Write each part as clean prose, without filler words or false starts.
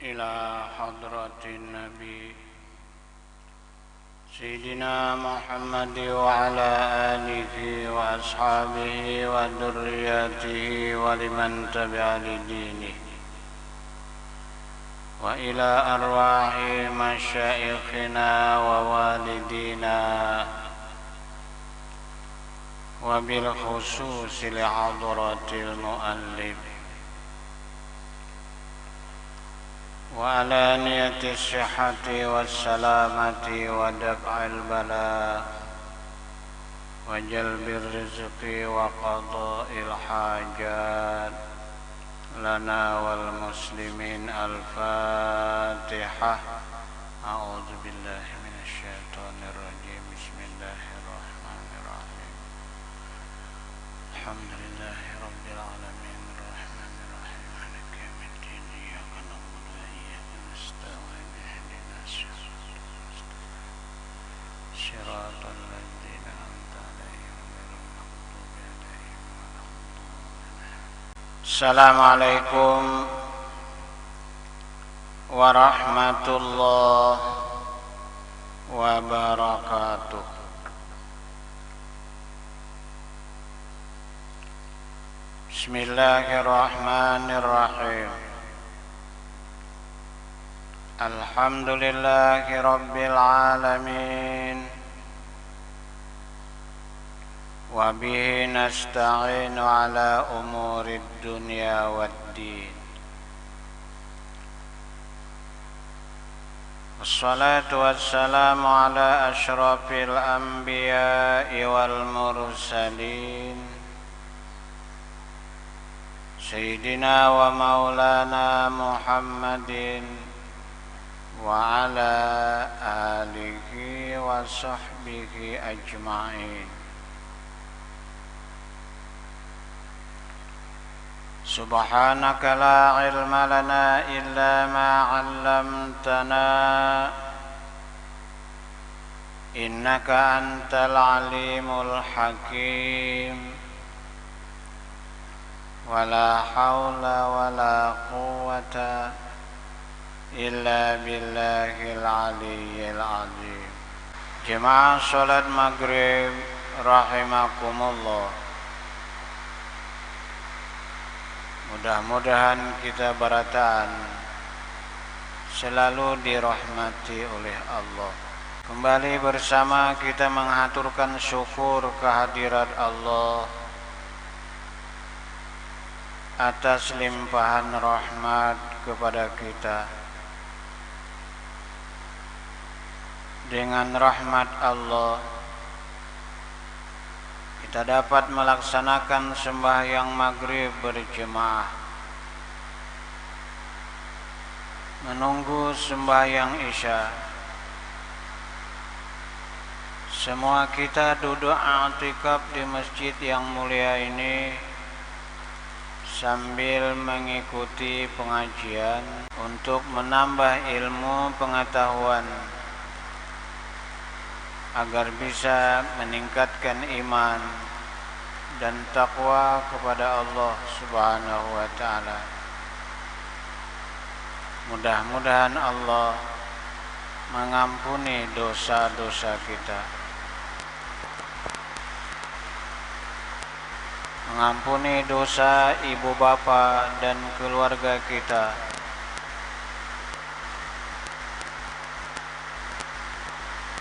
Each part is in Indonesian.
إلى حضرة النبي سيدنا محمد وعلى آله وأصحابه وذريته ولمن تبع لدينه وإلى أرواح مشايخنا ووالدينا وبالخصوص لحضرة المؤلف وعلانية الصحة والسلامة ودفع البلاء وجلب الرزق وقضاء الحاجات لنا والمسلمين. الفاتحة. أعوذ بالله من الشيطان الرجيم. بسم الله الرحمن الرحيم. الحمد لله رب العالمين الرحمن الرحيم مالك يوم الدين إياك نعبد وإياك نستعين اهدنا صراط الذين أنعمت عليهم غير المغضوب عليهم ولا الضالين. Assalamualaikum warahmatullahi wabarakatuh. Bismillahirrahmanirrahim. Alhamdulillahi rabbil alamin. Wa bihi nasta'inu ala umurid dunya waddin. Wassalatu wassalamu ala asyrafil anbiya'i wal mursalin Sayyidina wa maulana Muhammadin wa ala alihi wa sahbihi ajma'in. Subhanaka la ilma lana illa ma 'allamtana innaka antal alimul hakim. Wala haula wala quwwata illa billahil aliyyil azim. Jemaah salat maghrib rahimakumullah. Mudah-mudahan kita barataan selalu dirahmati oleh Allah. Kembali bersama kita menghaturkan syukur kehadirat Allah atas limpahan rahmat kepada kita. Dengan rahmat Allah kita dapat melaksanakan sembahyang maghrib berjemaah, menunggu sembahyang isya. Semua kita duduk i'tikaf di masjid yang mulia ini sambil mengikuti pengajian untuk menambah ilmu pengetahuan agar bisa meningkatkan iman dan takwa kepada Allah Subhanahu wa ta'ala. Mudah-mudahan Allah mengampuni dosa-dosa kita, mengampuni dosa ibu bapa dan keluarga kita,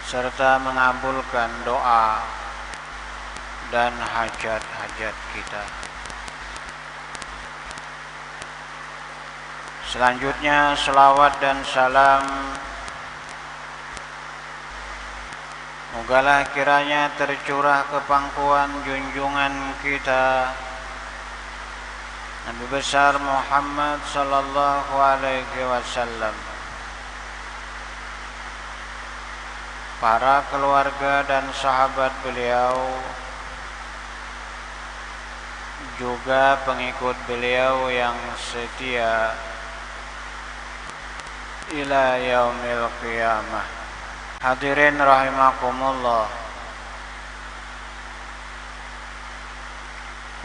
serta mengabulkan doa dan hajat-hajat kita. Selanjutnya selawat dan salam mogalah kiranya tercurah ke pangkuan junjungan kita Nabi besar Muhammad sallallahu alaihi wasallam, para keluarga dan sahabat beliau, juga pengikut beliau yang setia ila yaumil qiyamah. Hadirin rahimakumullah.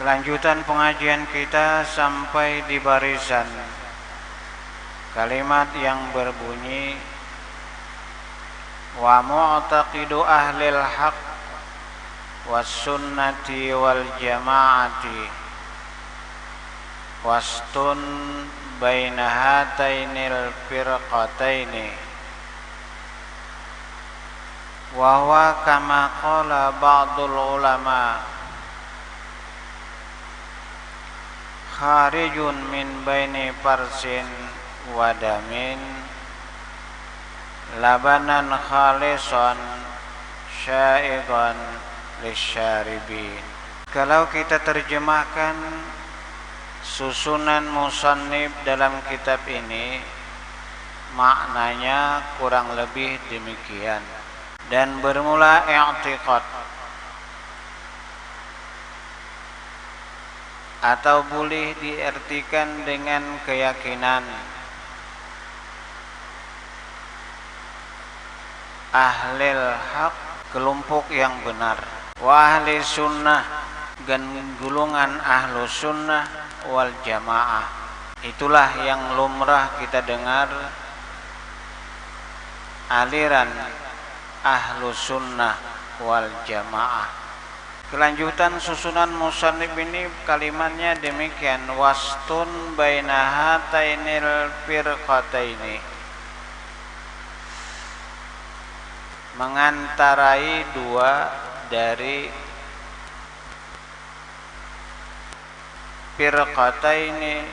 Kelanjutan pengajian kita sampai di barisan kalimat yang berbunyi wa mu'taqidu ahlil haq was sunnati wal jama'ati wastun baina hatainil firqataini wa huwa kama qala ba'dul ulama kharijun min baini parsin wa damin labanan khalisan syaiqan lisyaribin. Kalau kita terjemahkan susunan musannif dalam kitab ini, maknanya kurang lebih demikian. Dan bermula i'tiqad atau boleh diartikan dengan keyakinan ahlil haq, kelompok yang benar, wa ahli sunnah, dan golongan ahlu sunnah wal jamaah. Itulah yang lumrah kita dengar, aliran ahlu sunnah wal jamaah. Kelanjutan susunan musannif ini kalimatnya demikian, wastun baina hatainil firqataini, mengantarai dua dari firqataini,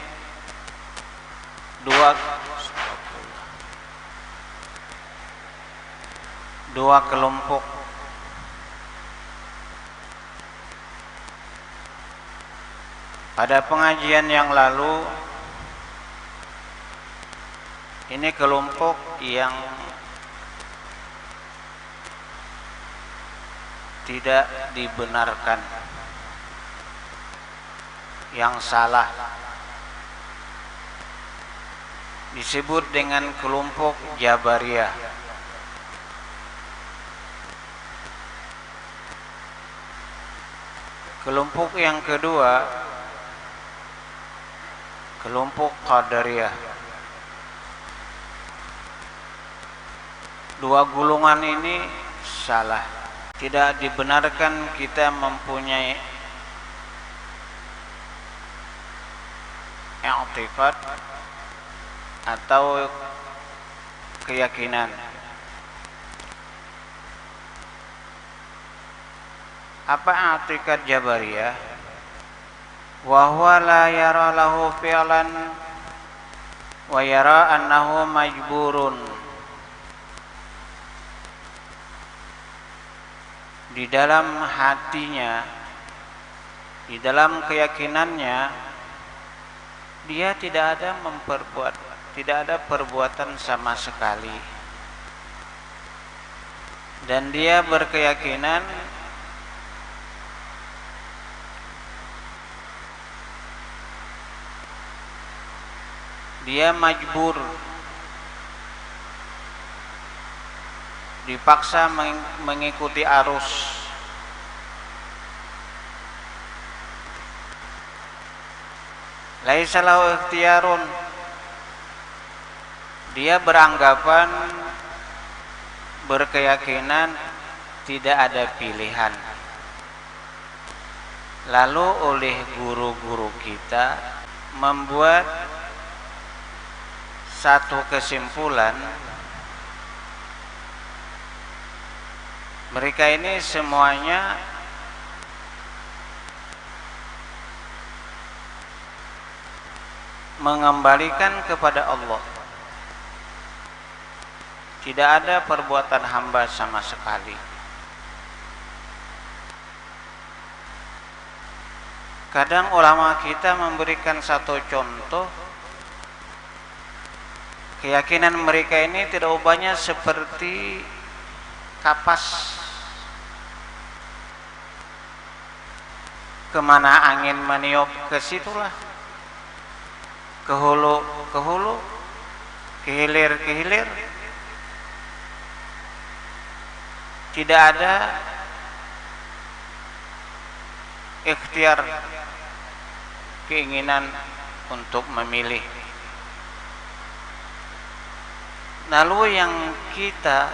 dua kelompok. Pada pengajian yang lalu, ini kelompok yang tidak dibenarkan, yang salah, disebut dengan kelompok Jabariyah. Kelompok yang kedua, kelompok Qadariyah. Dua golongan ini salah. Tidak dibenarkan kita mempunyai i'tiqad atau keyakinan. Apa i'tiqad Jabariyah? Wa huwa la yara lahu fi'lan wa yara annahu majburun. Di dalam hatinya, di dalam keyakinannya, dia tidak ada perbuatan sama sekali. Dan dia berkeyakinan dia majbur, dipaksa mengikuti arus. Laisa lahu ikhtiyarun, dia beranggapan, berkeyakinan tidak ada pilihan. Lalu oleh guru-guru kita membuat satu kesimpulan, mereka ini semuanya mengembalikan kepada Allah. Tidak ada perbuatan hamba sama sekali. Kadang ulama kita memberikan satu contoh, keyakinan mereka ini tidak ubahnya seperti kapas. Kemana angin meniup, ke situlah. Ke hulu, ke hulu. Ke hilir, ke hilir. Tidak ada ikhtiar, keinginan untuk memilih. Lalu yang kita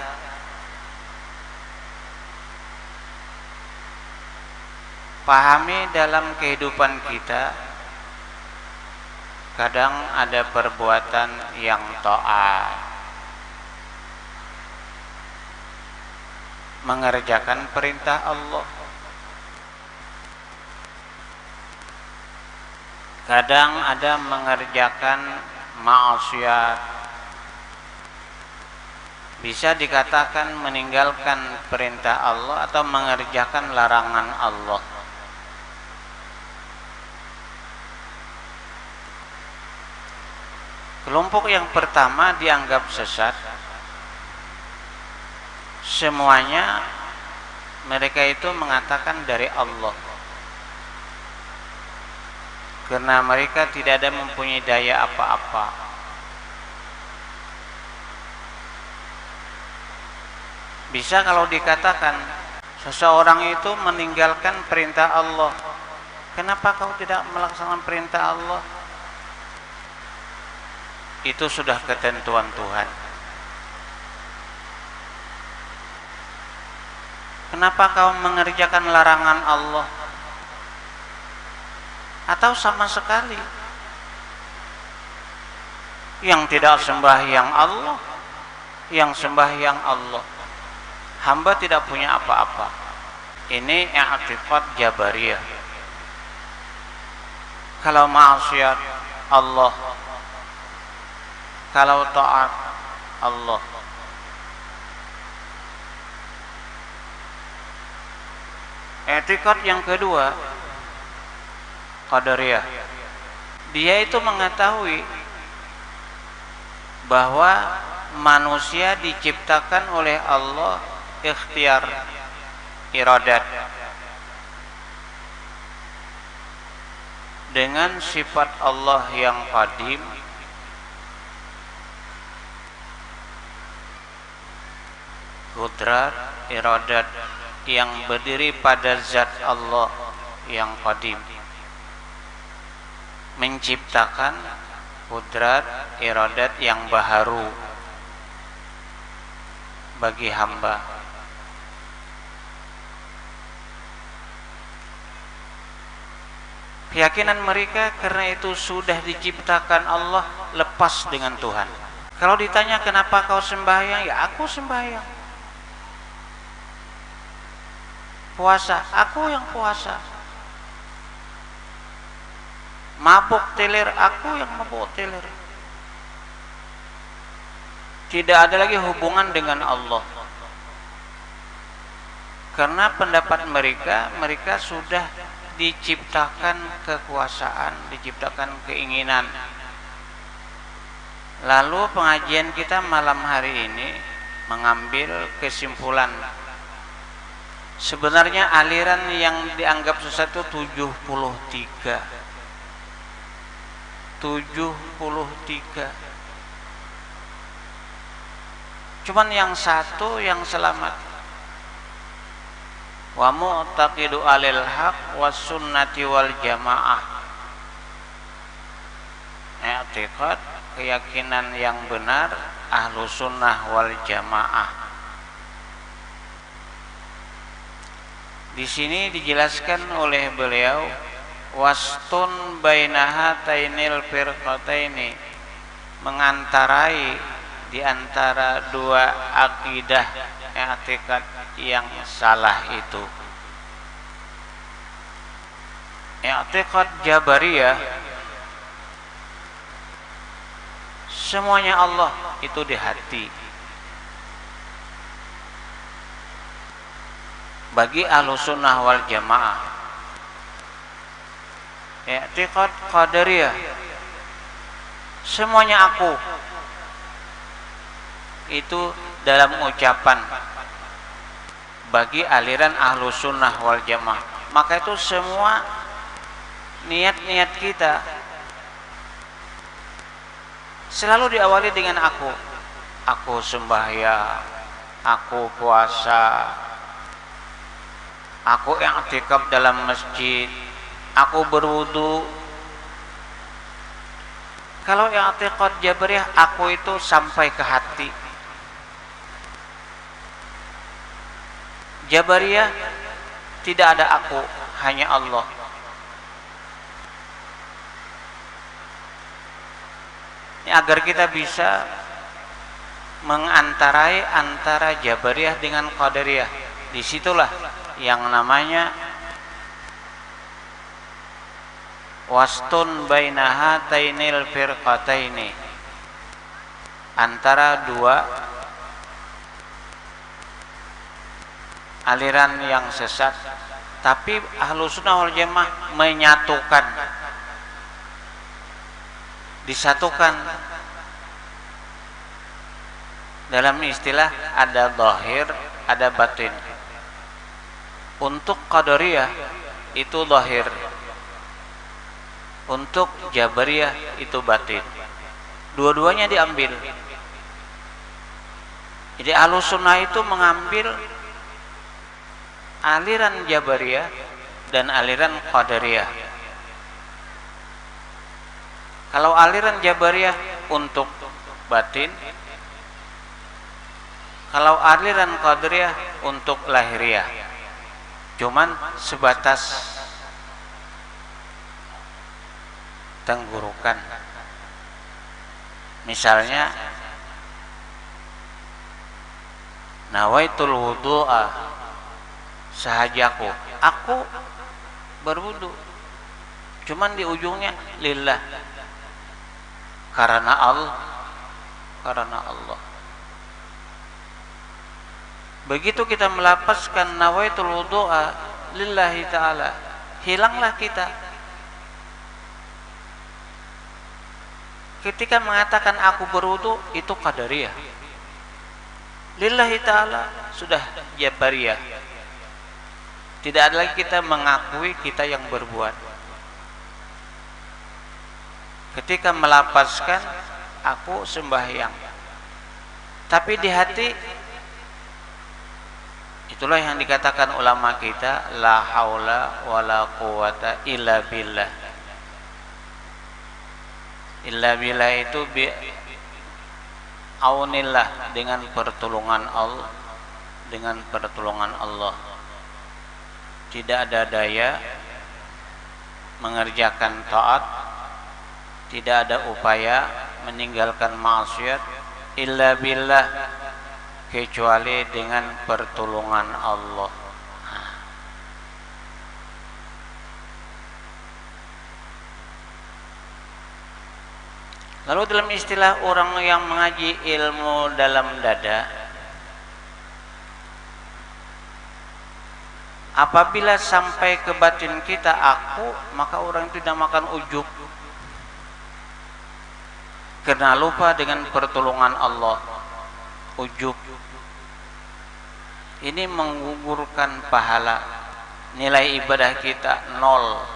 pahami dalam kehidupan kita, kadang ada perbuatan yang taat, mengerjakan perintah Allah. Kadang ada mengerjakan maksiat. Bisa dikatakan meninggalkan perintah Allah atau mengerjakan larangan Allah. Kelompok yang pertama dianggap sesat. Semuanya mereka itu mengatakan dari Allah, karena mereka tidak ada mempunyai daya apa-apa. Bisa kalau dikatakan seseorang itu meninggalkan perintah Allah, kenapa kau tidak melaksanakan perintah Allah? Itu sudah ketentuan Tuhan. Kenapa kau mengerjakan larangan Allah? Atau sama sekali yang tidak sembahyang Allah, yang sembahyang Allah, hamba tidak punya apa-apa. Ini i'tiqad Jabariyah. Kalau maksiat Allah, kalau taat Allah. I'tiqad yang kedua Qadariyah. Dia itu mengetahui bahwa manusia diciptakan oleh Allah ikhtiar, iradat, dengan sifat Allah yang qadim, qudrat, iradat yang berdiri pada zat Allah yang qadim, menciptakan qudrat, iradat yang baharu bagi hamba. Keyakinan mereka karena itu sudah diciptakan Allah lepas dengan Tuhan. Kalau ditanya kenapa kau sembahyang, ya aku sembahyang. Puasa, aku yang puasa. Mabuk teler, aku yang mabuk teler. Tidak ada lagi hubungan dengan Allah. Karena pendapat mereka sudah diciptakan kekuasaan, diciptakan keinginan. Lalu pengajian kita malam hari ini mengambil kesimpulan, sebenarnya aliran yang dianggap sesat itu 73. Cuman yang satu yang selamat. Wa mu'taqidu alil haq was sunnati wal jamaah. I'tiqad, keyakinan yang benar, ahlu sunnah wal jamaah. Di sini dijelaskan oleh beliau, wastun bainaha tainil firqataini, mengantarai di antara dua akidah i'tiqad yang salah itu. I'tiqad Jabariyah, semuanya Allah itu di hati. Bagi Ahlussunnah wal Jamaah, i'tiqad Qadariyah, semuanya aku itu dalam ucapan. Bagi aliran Ahlussunnah wal Jamaah, maka itu semua niat-niat kita selalu diawali dengan aku. Aku sembahyang, aku puasa, aku i'tikaf dalam masjid, aku berwudu. Kalau i'tiqad Jabariyah, aku itu sampai ke hati. Jabariyah tidak ada aku, hanya Allah. Agar kita bisa mengantarai antara Jabariyah dengan Qadariyah, disitulah yang namanya wastun baina hatainil firqataini, antara dua aliran yang sesat, tapi Ahlussunnah wal Jamaah menyatukan, disatukan. Dalam istilah ada zahir, ada batin. Untuk Qadariyah itu zahir, untuk Jabariyah itu batin. Dua-duanya diambil. Jadi Ahlussunnah itu mengambil aliran Jabariyah dan aliran Qadariyah. Kalau aliran Jabariyah untuk batin, kalau aliran Qadariyah untuk lahiriah. Cuman sebatas tenggurukan. Misalnya nawaitul wudu'a sahajaku, aku berwudu, cuman di ujungnya lillah, karena Allah. Begitu kita melapaskan nawaitul wudu'a lillahi ta'ala, hilanglah kita. Ketika mengatakan aku berwudu, itu Qadariyah. Lillahi ta'ala sudah Jabariyah. Tidak ada lagi kita mengakui kita yang berbuat. Ketika melapaskan aku sembahyang, tapi di hati, itulah yang dikatakan ulama kita, la haula wala quwata illa billah. Illa billah itu bi aunillah, dengan pertolongan Allah, dengan pertolongan Allah. Tidak ada daya mengerjakan taat, tidak ada upaya meninggalkan maksiat illa billah, kecuali dengan pertolongan Allah. Lalu dalam istilah orang yang mengaji ilmu dalam dada, apabila sampai ke batin kita aku, maka orang itu dinamakan ujub, karena lupa dengan pertolongan Allah. Ujub ini menggugurkan pahala, nilai ibadah kita nol.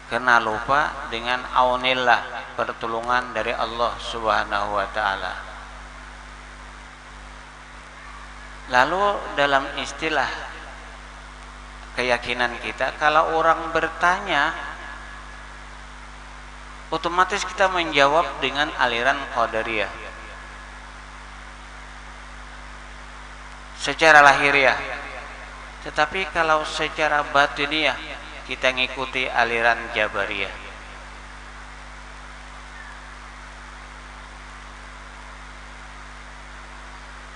Karena lupa dengan aunillah, pertolongan dari Allah Subhanahu wa ta'ala. Lalu dalam istilah keyakinan kita, kalau orang bertanya, otomatis kita menjawab dengan aliran Qadariyah secara lahiriah. Tetapi kalau secara batiniah, kita ngikuti aliran Jabariyah.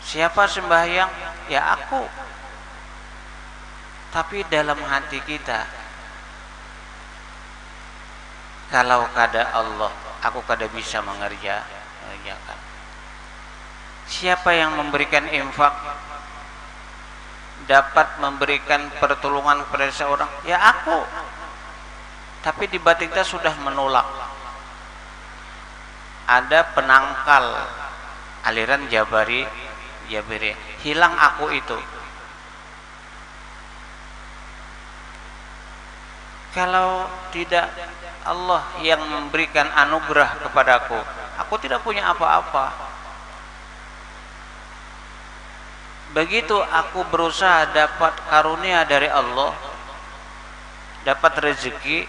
Siapa sembahyang? Ya aku. Tapi dalam hati kita, kalau kada Allah, aku kada bisa mengerjakan. Siapa yang memberikan infak, dapat memberikan pertolongan kepada seorang? Ya aku. Tapi di batin kita sudah menolak. Ada penangkal aliran Jabariyah, hilang aku itu. Kalau tidak Allah yang memberikan anugerah kepadaku, aku tidak punya apa-apa. Begitu aku berusaha dapat karunia dari Allah, dapat rezeki,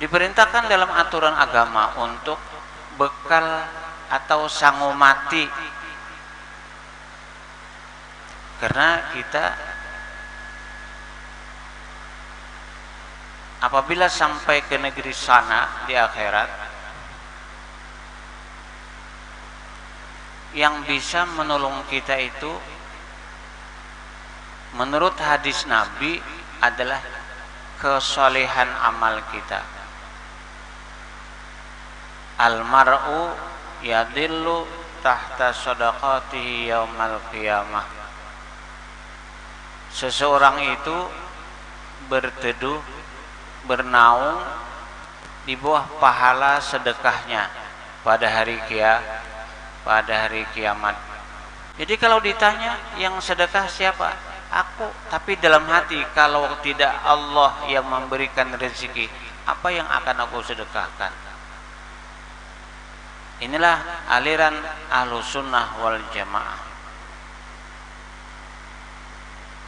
Diperintahkan dalam aturan agama untuk bekal atau sangu mati, karena kita apabila sampai ke negeri sana di akhirat, yang bisa menolong kita itu menurut hadis Nabi adalah kesolehan amal kita. Almar'u yadillu tahta shadaqatihi yaumal qiyamah. Seseorang itu berteduh, bernaung di bawah pahala sedekahnya pada hari kiamat. Jadi kalau ditanya yang sedekah siapa? Aku. Tapi dalam hati, kalau tidak Allah yang memberikan rezeki, apa yang akan aku sedekahkan? Inilah aliran Ahlussunnah wal Jamaah.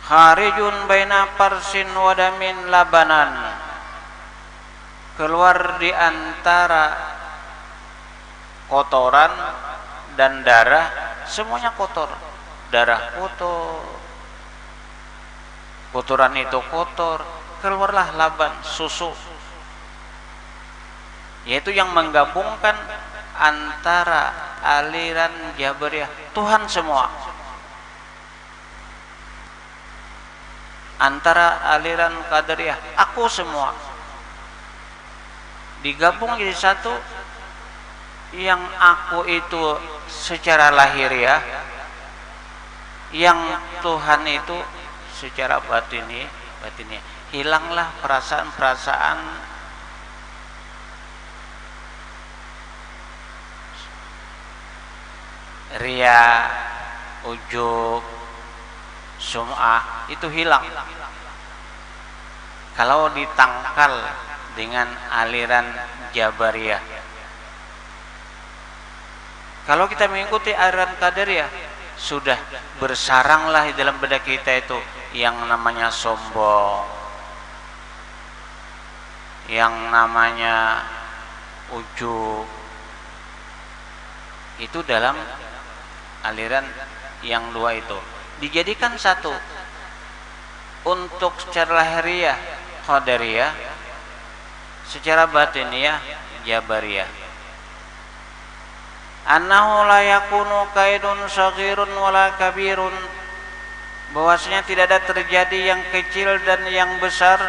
Kharijun baina parsin wadamin labanan, keluar di antara kotoran dan darah, semuanya kotor. Darah kotor, kotoran itu kotor, keluarlah laban, susu, yaitu yang menggabungkan antara aliran Jabariyah, Tuhan semua, antara aliran Qadariyah, aku semua, digabung jadi satu. Yang aku itu secara lahiriah, yang Tuhan itu secara batinnya. Hilanglah perasaan-perasaan ria, ujub, sum'ah, itu hilang kalau ditangkal dengan aliran Jabariyah. Kalau kita mengikuti aliran Qadariyah, sudah bersaranglah di dalam benak kita itu yang namanya sombong, yang namanya ujub. Itu dalam aliran yang dua itu dijadikan satu. Untuk secara lahiriah Qadariyah, secara batiniah Jabariyah. Annahu la yakunu kaidun saghirun wala kabirun, bahwasanya tidak ada terjadi yang kecil dan yang besar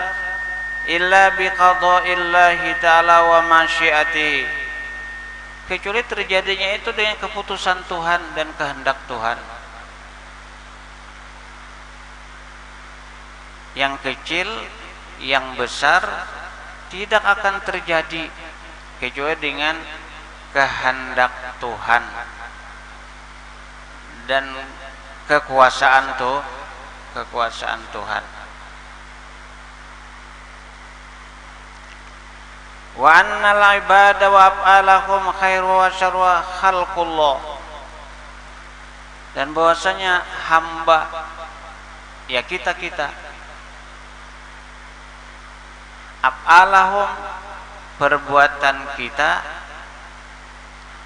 illa biqada'illahi ta'ala wa masyiatihi, kecuali terjadinya itu dengan keputusan Tuhan dan kehendak Tuhan. Yang kecil, yang besar tidak akan terjadi kecuali dengan kehendak Tuhan dan kekuasaan Tuhan. Wa annal ibada wa af'alahum khairu wa syarru khalqullah, dan bahwasanya hamba, ya kita af'alahum, perbuatan kita,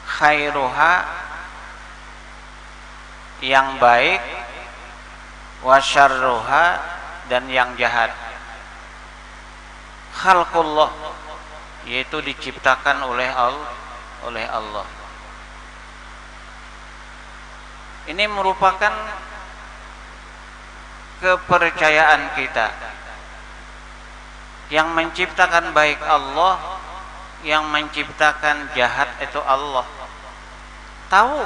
khairuha, yang baik, wa syarruha, dan yang jahat. Khalqullah, yaitu diciptakan oleh Allah. Ini merupakan kepercayaan kita. Yang menciptakan baik Allah, yang menciptakan jahat itu Allah. Tahu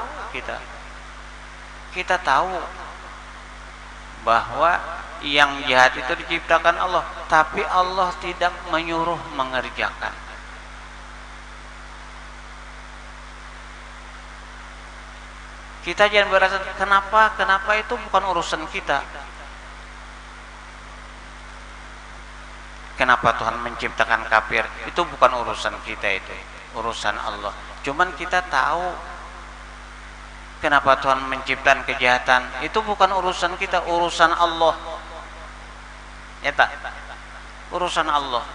kita tahu bahwa yang jahat itu diciptakan Allah, tapi Allah tidak menyuruh mengerjakan. Kita jangan berasa kenapa itu bukan urusan kita. Kenapa Tuhan menciptakan kafir? Itu bukan urusan kita, itu urusan Allah. Cuman kita tahu kenapa Tuhan menciptakan kejahatan. Itu bukan urusan kita, urusan Allah. Ya tak? Urusan Allah.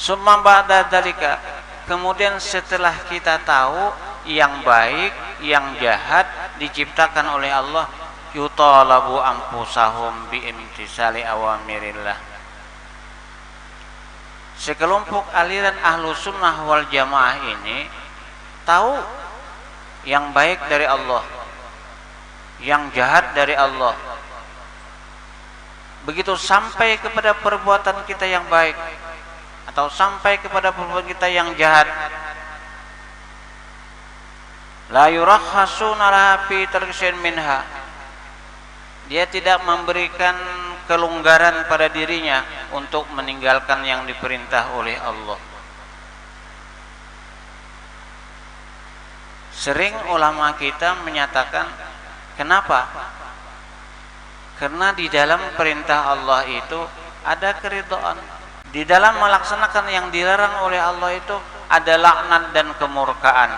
Summa ba'da dzalika, kemudian setelah kita tahu yang baik, yang jahat diciptakan oleh Allah, yutalabu anfusahum bi imtisali awamirillah. Sekelompok aliran ahlu sunnah wal jamaah ini tahu yang baik dari Allah, yang jahat dari Allah. Begitu sampai kepada perbuatan kita yang baik atau sampai kepada perbuatan kita yang jahat, la yurakhasuna laha fi tarkhin minha, dia tidak memberikan kelonggaran pada dirinya untuk meninggalkan yang diperintah oleh Allah. Sering ulama kita menyatakan, kenapa? Karena di dalam perintah Allah itu ada keridhaan. Di dalam melaksanakan yang dilarang oleh Allah itu ada laknat dan kemurkaan.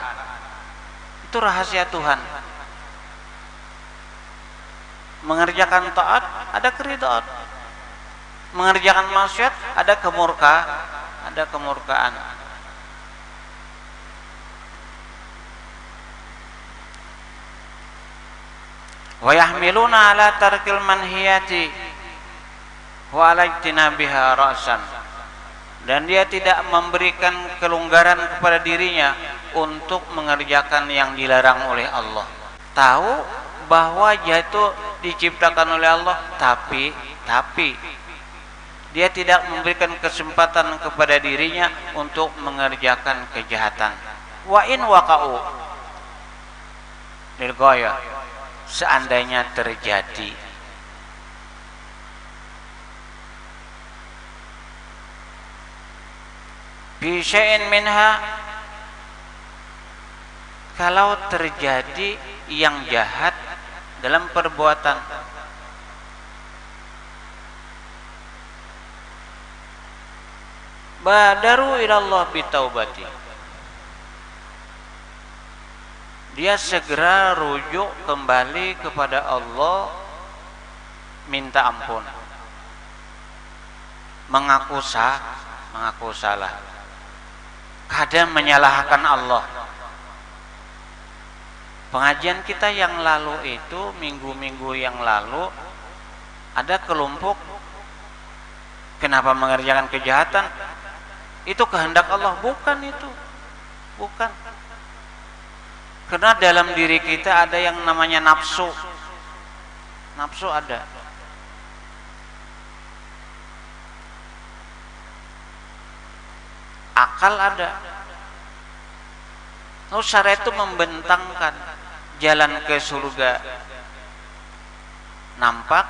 Itu rahasia Tuhan. Mengerjakan taat ada keridhaan. Mengerjakan maksiat ada kemurkaan. Wa yahmiluna ala tarkil manhiyati wa ala ijtinabiha ra'san, dan dia tidak memberikan kelonggaran kepada dirinya untuk mengerjakan yang dilarang oleh Allah. Tahu bahwa dia itu diciptakan oleh Allah, tapi dia tidak memberikan kesempatan kepada dirinya untuk mengerjakan kejahatan. Wa in waqa'u lil ghaya, seandainya terjadi. Bi syai'in minha, kalau terjadi yang jahat dalam perbuatan, badaru ilallah bitaubati, dia segera rujuk kembali kepada Allah, minta ampun, mengaku salah, kadang menyalahkan Allah. Pengajian kita yang lalu itu, minggu-minggu yang lalu, ada kelompok kenapa mengerjakan kejahatan, itu kehendak Allah. Bukan itu, bukan. Karena dalam diri kita ada yang namanya nafsu. Nafsu ada. Akal ada. Lalu syariat itu membentangkan jalan ke surga nampak,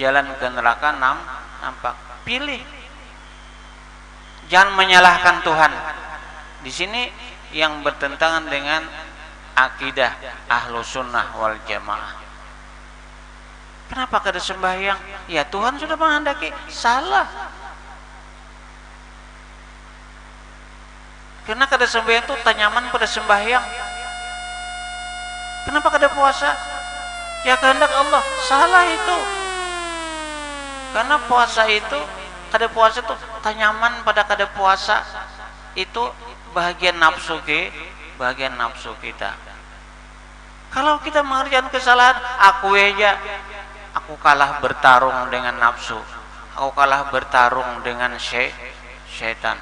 jalan ke neraka nampak. Pilih. Jangan menyalahkan Tuhan. Di sini yang bertentangan dengan akidah ahlu sunnah wal jamaah. Kenapa kada sembahyang? Ya Tuhan sudah menghendaki. Salah. Karena kada sembahyang itu tanyaman pada sembahyang. Kenapa kada puasa? Ya kehendak Allah. Salah itu. Karena puasa itu, kada puasa itu tanyaman pada kada puasa. Itu bagian nafsu kita. Kalau kita mengerjakan kesalahan, aku kalah bertarung dengan nafsu, aku kalah bertarung dengan syaitan.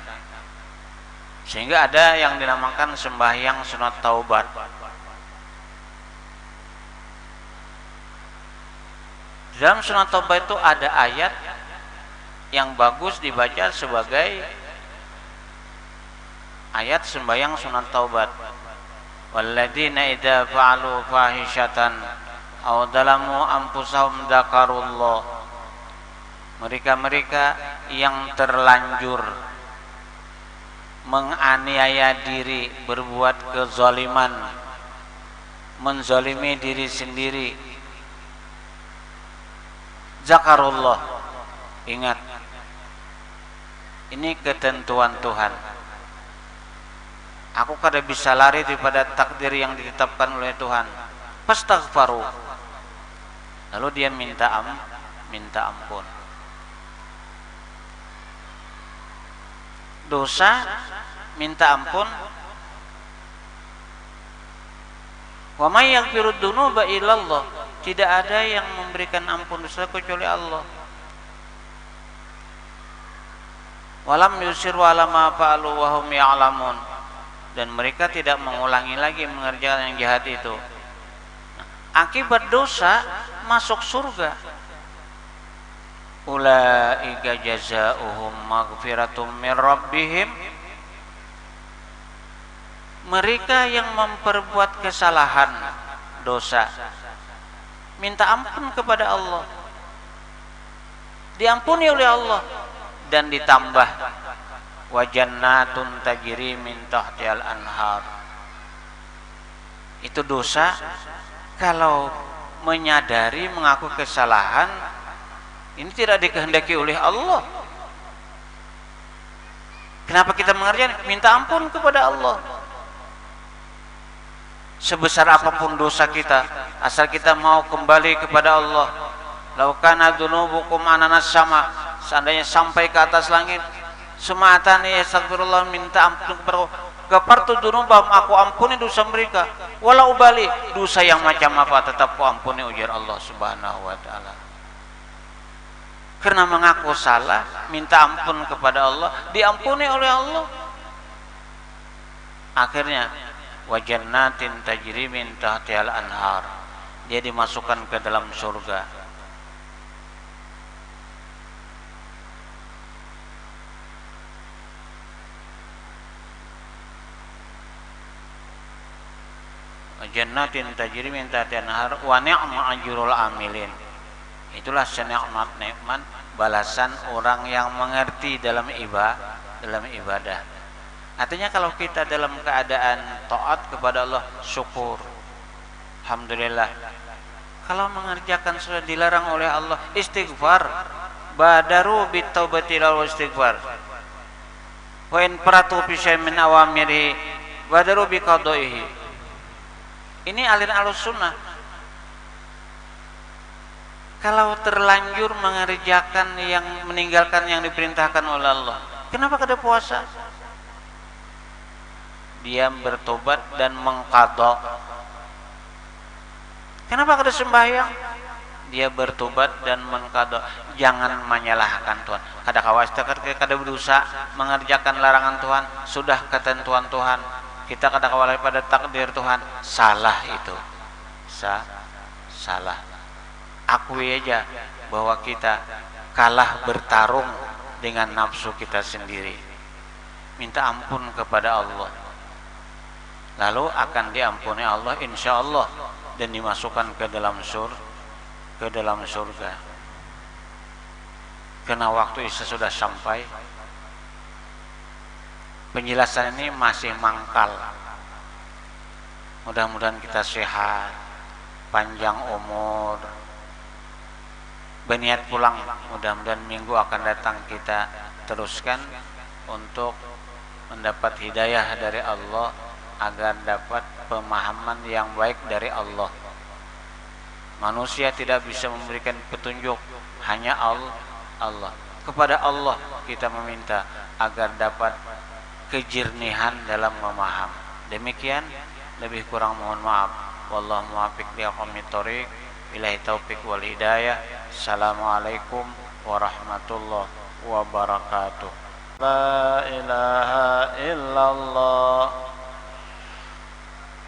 Sehingga ada yang dinamakan sembahyang sunat taubat. Dalam sunat taubat itu ada ayat yang bagus dibaca sebagai ayat sembahyang sunat taubat. Walladzina idza fa'alu fahishatan aw dalamu anfusahum dzakarullah. Mereka yang terlanjur menganiaya diri, berbuat kezaliman, menzalimi diri sendiri, zakarullah, ingat, ini ketentuan Tuhan. Aku kada bisa lari daripada takdir yang ditetapkan oleh Tuhan. Fastaghfaru. Lalu dia minta ampun. dosa minta ampun. Wa may yaghfirud dzunuba illallah, tidak ada yang memberikan ampun dosa kecuali Allah. Walam yusiru ala ma fa'alu wa hum ya'lamun, dan mereka tidak mengulangi lagi mengerjakan yang jahat itu. Akibat dosa masuk surga. Ulaika jazaohum maghfiratum min rabbihim, mereka yang memperbuat kesalahan dosa minta ampun kepada Allah, diampuni oleh Allah, dan ditambah wa jannatun tajri min tahtihal anhar. Itu dosa kalau menyadari mengaku kesalahan ini tidak dikehendaki oleh Allah. Kenapa kita mengerjakan? Minta ampun kepada Allah. Sebesar apapun dosa kita, asal kita mau kembali kepada Allah. Lau kana dzunubukum ananas sama, seandainya sampai ke atas langit, sematani astagfirullah, minta ampun kepada Allah. Ghafartu dzunubahum, aku ampuni dosa mereka. Walau ubali, dosa yang macam apa tetap ku ampuni, ujar Allah Subhanahu wa taala. Karena mengaku salah, minta ampun kepada Allah, diampuni oleh Allah. Akhirnya wa jannatin tajri min tahtihal anhar, dia dimasukkan ke dalam surga. Wa jannatin tajri min tahtihal anhar wa ni'ma ajrul amilin. Itulah senikmat-nikmat balasan orang yang mengerti dalam ibadah. Artinya kalau kita dalam keadaan taat kepada Allah, syukur, alhamdulillah. Kalau mengerjakan sudah dilarang oleh Allah, istighfar, badaru bitaubati wal istighfar. Wa in faratu fi syai'in min awamiri badaru biqadaihi. Ini aliran Ahlussunnah. Kalau terlanjur mengerjakan yang meninggalkan yang diperintahkan oleh Allah, kenapa kada puasa? Dia bertobat dan mengqadha. Kenapa kada sembahyang? Dia bertobat dan mengqadha. Jangan menyalahkan Tuhan. Kada kawas kada berdosa mengerjakan larangan Tuhan, sudah ketentuan Tuhan. Kita kada kawal pada takdir Tuhan. Salah itu. Salah. Akui aja bahwa kita kalah bertarung dengan nafsu kita sendiri. Minta ampun kepada Allah, lalu akan diampuni Allah insya Allah, dan dimasukkan ke dalam surga. Karena waktu Isya sudah sampai, penjelasan ini masih mangkal. Mudah-mudahan kita sehat, panjang umur, berniat pulang. Mudah-mudahan minggu akan datang kita teruskan untuk mendapat hidayah dari Allah, agar dapat pemahaman yang baik dari Allah. Manusia tidak bisa memberikan petunjuk, hanya Allah. Kepada Allah kita meminta agar dapat kejernihan dalam memaham. Demikian, lebih kurang mohon maaf. Wallahu muwaffiq liaqomit thoriq. Billahi taufiq wal hidayah. Assalamualaikum warahmatullahi wabarakatuh. La ilaha illallah,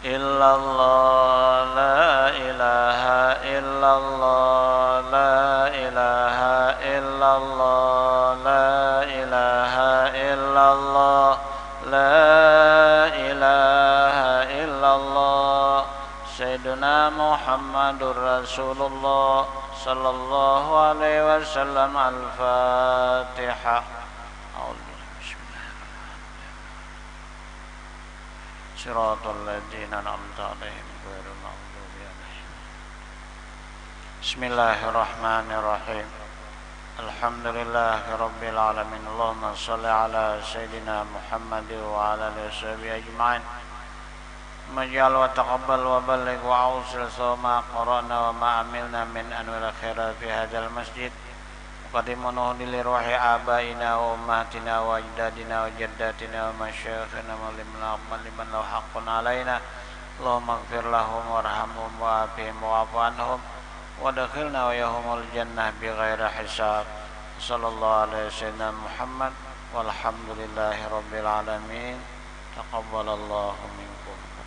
illallah, la ilaha illallah, la ilaha illallah, la ilaha illallah, la ilaha illallah. Sayyiduna Muhammadur Rasulullah sallallahu alaihi wasallam. Al-Fatihah. Siratal ladzina an'amta 'alaihim ghairil maghdubi 'alaihim. Bismillahirrahmanirrahim. Alhamdulillahirabbil alamin. Allahumma shalli ala sayidina Muhammad wa ala alihi washabihi ajmain. Maj'al wa taqabbal wa balligh wa awsil sama qara'na wa ma amilna min anwar khairat fi hadzal masjid qadimunuhu li ruhi abaina wa ummatina wa ajdadina wa jaddatina wa masyayikhina wa liman lahu haqqun alaina Allahumma ighfir lahum warhamhum wa'afihim wa'fu anhum wadkhilna wa yahumul jannah bighairi hisab sallallahu alaihi wasallam Muhammad walhamdulillahi rabbil alamin taqabbalallahu minkum.